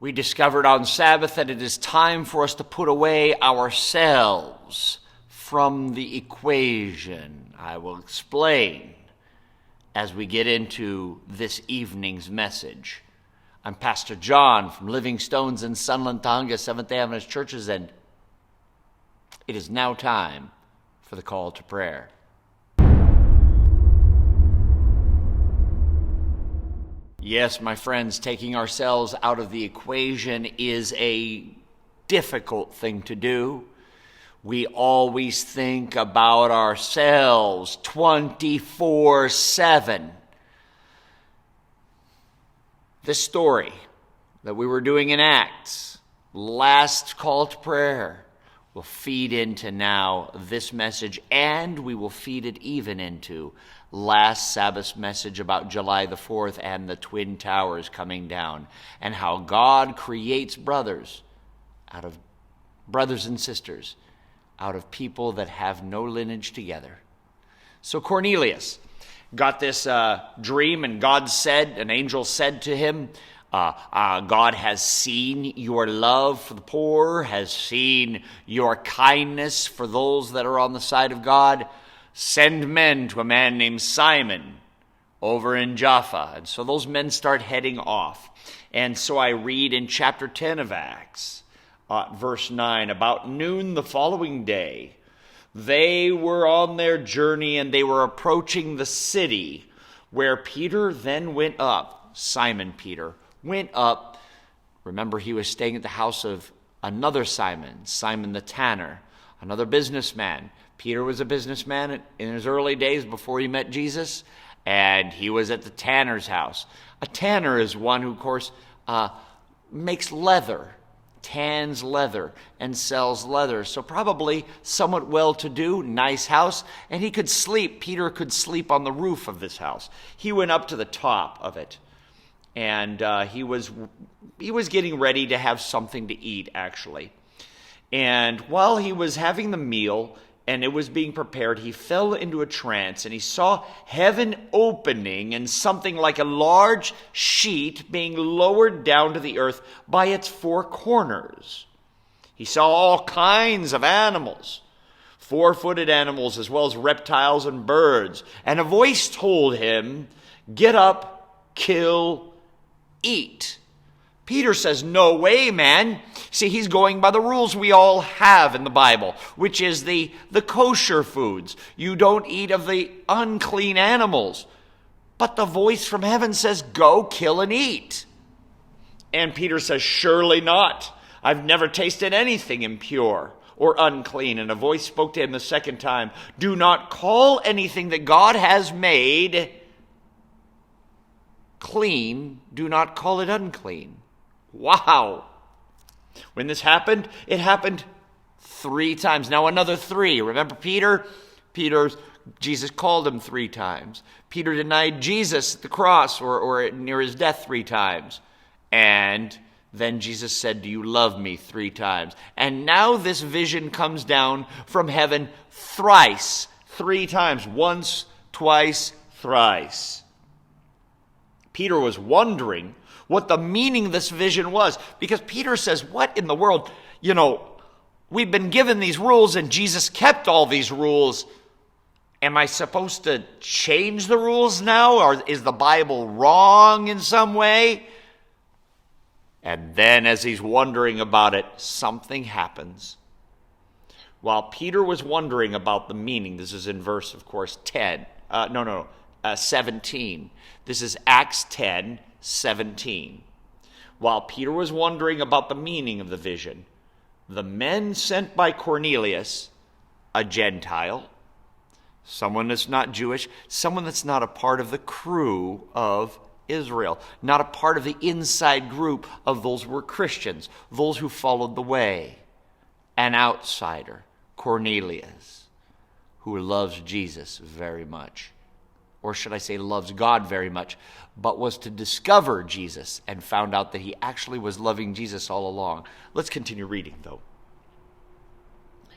We discovered on Sabbath that it is time for us to put away ourselves from the equation. I will explain as we get into this evening's message. I'm Pastor John from Living Stones in Sunland, Tujunga, Seventh-day Adventist Churches, and it is now time for the call to prayer. Yes, my friends, taking ourselves out of the equation is a difficult thing to do. We always think about ourselves 24/7. This story that we were doing in Acts, last call to prayer, will feed into now this message, and we will feed it even into last Sabbath's message about July the 4th and the Twin Towers coming down, and how God creates brothers and sisters out of people that have no lineage together. So Cornelius got this dream, and an angel said to him, God has seen your love for the poor, has seen your kindness for those that are on the side of God. Send men to a man named Simon over in Jaffa. And so those men start heading off. And so I read in chapter 10 of Acts, verse 9, about noon the following day, they were on their journey and they were approaching the city where Peter then went up. Simon Peter went up. Remember, he was staying at the house of another Simon, Simon the tanner, another businessman. Peter was a businessman in his early days before he met Jesus, and he was at the tanner's house. A tanner is one who, of course, makes leather, tans leather, and sells leather. So probably somewhat well-to-do, nice house, and he could sleep. Peter could sleep on the roof of this house. He went up to the top of it, and he was getting ready to have something to eat, actually. And while he was having the meal, and it was being prepared, he fell into a trance, and he saw heaven opening and something like a large sheet being lowered down to the earth by its four corners. He saw all kinds of animals, four-footed animals as well as reptiles and birds. And a voice told him, "Get up, kill, eat." Peter says, "No way, man." See, he's going by the rules we all have in the Bible, which is the kosher foods. You don't eat of the unclean animals. But the voice from heaven says, "Go, kill, and eat." And Peter says, "Surely not. I've never tasted anything impure or unclean." And a voice spoke to him the second time, "Do not call anything that God has made clean, do not call it unclean." Wow. When this happened, it happened 3 times. Now another 3. Remember Peter? Jesus called him 3 times. Peter denied Jesus at the cross or near his death 3 times. And then Jesus said, "Do you love me?" 3 times. And now this vision comes down from heaven thrice, 3 times. Once, twice, thrice. Peter was wondering what the meaning of this vision was, because Peter says, "What in the world? We've been given these rules and Jesus kept all these rules. Am I supposed to change the rules now? Or is the Bible wrong in some way?" And then as he's wondering about it, something happens. While Peter was wondering about the meaning, this is in verse, of course, 17. This is Acts 10:17. While Peter was wondering about the meaning of the vision, the men sent by Cornelius, a Gentile, someone that's not Jewish, someone that's not a part of the crew of Israel, not a part of the inside group of those who were Christians, those who followed the way, an outsider, Cornelius, who loves Jesus very much. Or should I say loves God very much, but was to discover Jesus and found out that he actually was loving Jesus all along. Let's continue reading, though.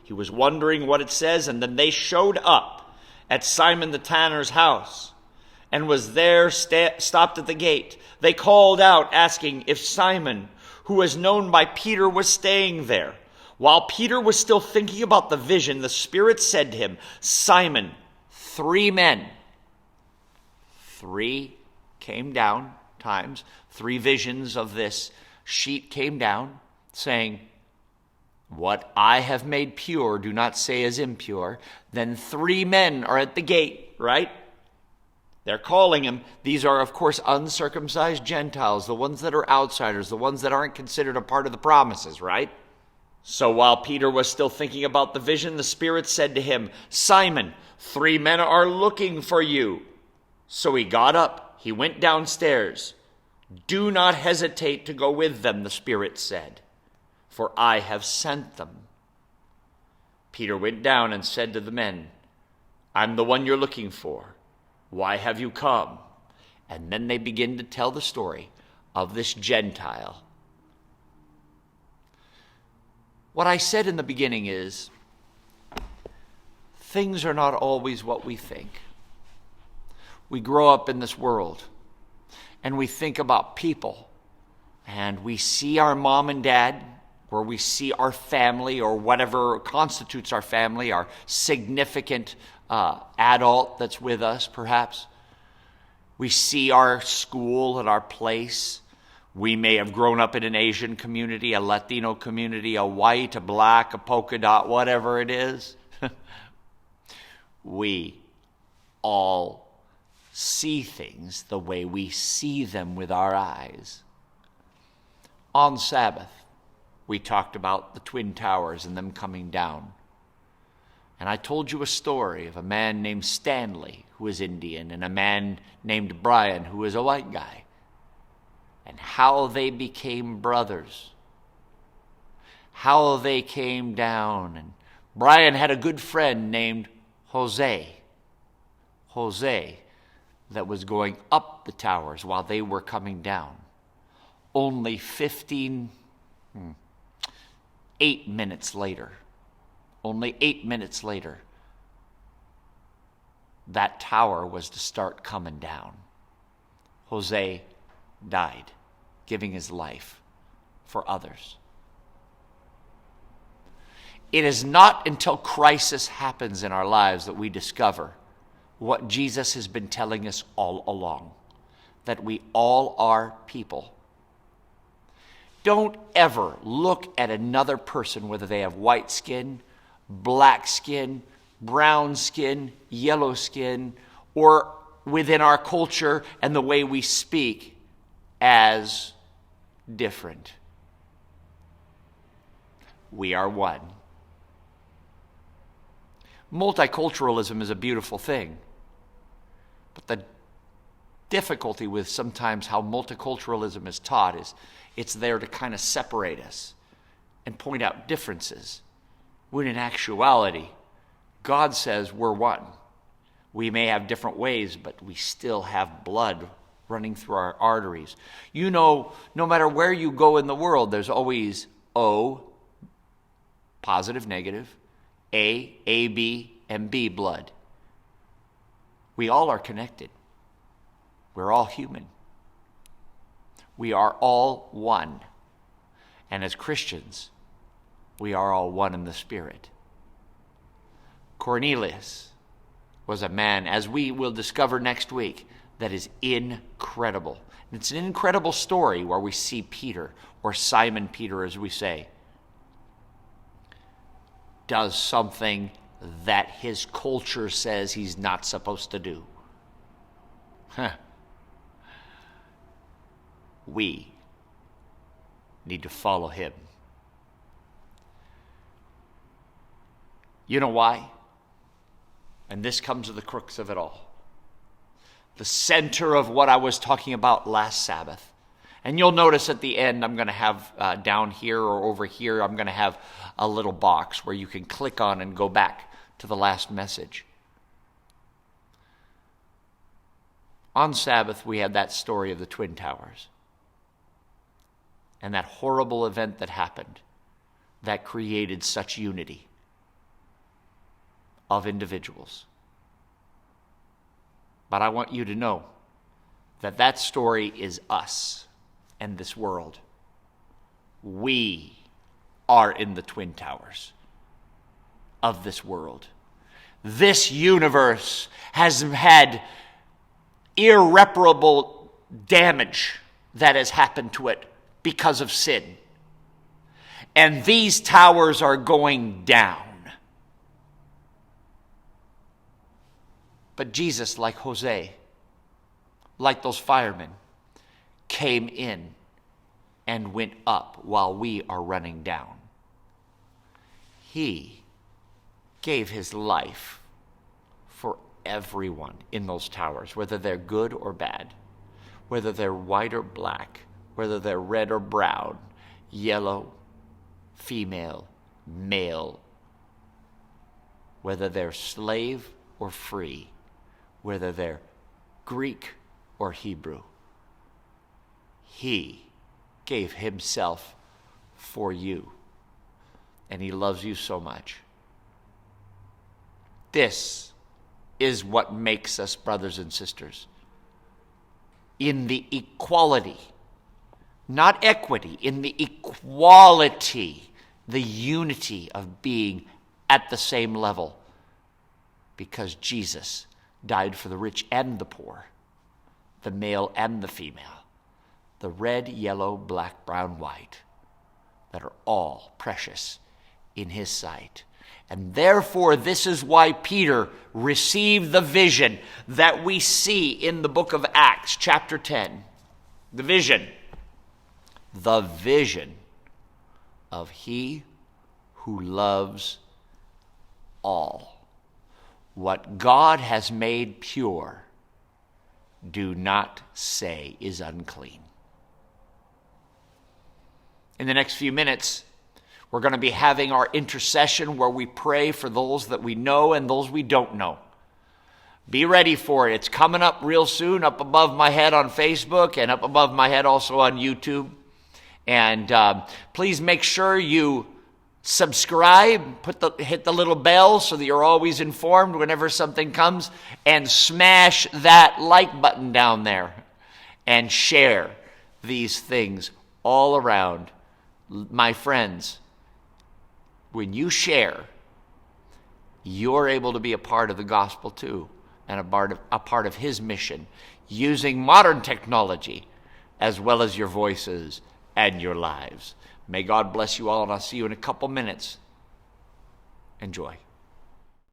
He was wondering what it says, and then they showed up at Simon the tanner's house and was there stopped at the gate. They called out, asking if Simon, who was known by Peter, was staying there. While Peter was still thinking about the vision, the Spirit said to him, Simon, 3 men. 3 came down times. 3 visions of this sheet came down, saying, what I have made pure, do not say is impure. Then 3 men are at the gate, right? They're calling him. These are, of course, uncircumcised Gentiles, the ones that are outsiders, the ones that aren't considered a part of the promises, right? So while Peter was still thinking about the vision, the Spirit said to him, Simon, 3 men are looking for you. So he got up, he went downstairs. Do not hesitate to go with them, the Spirit said, for I have sent them. Peter went down and said to the men, I'm the one you're looking for. Why have you come? And then they begin to tell the story of this Gentile. What I said in the beginning is, things are not always what we think. We grow up in this world, and we think about people, and we see our mom and dad, or we see our family, or whatever constitutes our family, our significant adult that's with us, perhaps. We see our school and our place. We may have grown up in an Asian community, a Latino community, a white, a black, a polka dot, whatever it is. We all see things the way we see them with our eyes. On Sabbath, we talked about the Twin Towers and them coming down. And I told you a story of a man named Stanley, who was Indian, and a man named Brian, who was a white guy, and how they became brothers, how they came down. And Brian had a good friend named Jose, that was going up the towers while they were coming down. Only 8 minutes later, that tower was to start coming down. Jose died, giving his life for others. It is not until crisis happens in our lives that we discover what Jesus has been telling us all along, that we all are people. Don't ever look at another person, whether they have white skin, black skin, brown skin, yellow skin, or within our culture and the way we speak, as different. We are one. Multiculturalism is a beautiful thing, but the difficulty with sometimes how multiculturalism is taught is it's there to kind of separate us and point out differences, when in actuality, God says we're one. We may have different ways, but we still have blood running through our arteries. You know, no matter where you go in the world, there's always O, positive, negative, A, B, and B blood. We all are connected. We're all human. We are all one. And as Christians, we are all one in the Spirit. Cornelius was a man, as we will discover next week, that is incredible. And it's an incredible story where we see Peter, or Simon Peter as we say, does something that his culture says he's not supposed to do. We need to follow him. You know why? And this comes to the crux of it all. The center of what I was talking about last Sabbath. And you'll notice at the end, I'm going to have down here or over here, I'm going to have a little box where you can click on and go back to the last message. On Sabbath, we had that story of the Twin Towers. And that horrible event that happened that created such unity of individuals. But I want you to know that that story is us and this world. We are in the twin towers of this world. This universe has had irreparable damage that has happened to it because of sin. And these towers are going down. But Jesus, like Jose, like those firemen, came in and went up while we are running down. He gave his life for everyone in those towers, whether they're good or bad, whether they're white or black, whether they're red or brown, yellow, female, male, whether they're slave or free, whether they're Greek or Hebrew. He gave himself for you, and he loves you so much. This is what makes us brothers and sisters. In the equality, not equity, in the equality, the unity of being at the same level, because Jesus died for the rich and the poor, the male and the female, the red, yellow, black, brown, white, that are all precious in his sight. And therefore, this is why Peter received the vision that we see in the book of Acts, chapter 10. The vision of he who loves all. What God has made pure, do not say is unclean. In the next few minutes, we're going to be having our intercession where we pray for those that we know and those we don't know. Be ready for it. It's coming up real soon, up above my head on Facebook and up above my head also on YouTube. And please make sure you subscribe, hit the little bell so that you're always informed whenever something comes, and smash that like button down there and share these things all around. My friends, when you share, you're able to be a part of the gospel too, and a part of his mission, using modern technology as well as your voices and your lives. May God bless you all, and I'll see you in a couple minutes. Enjoy.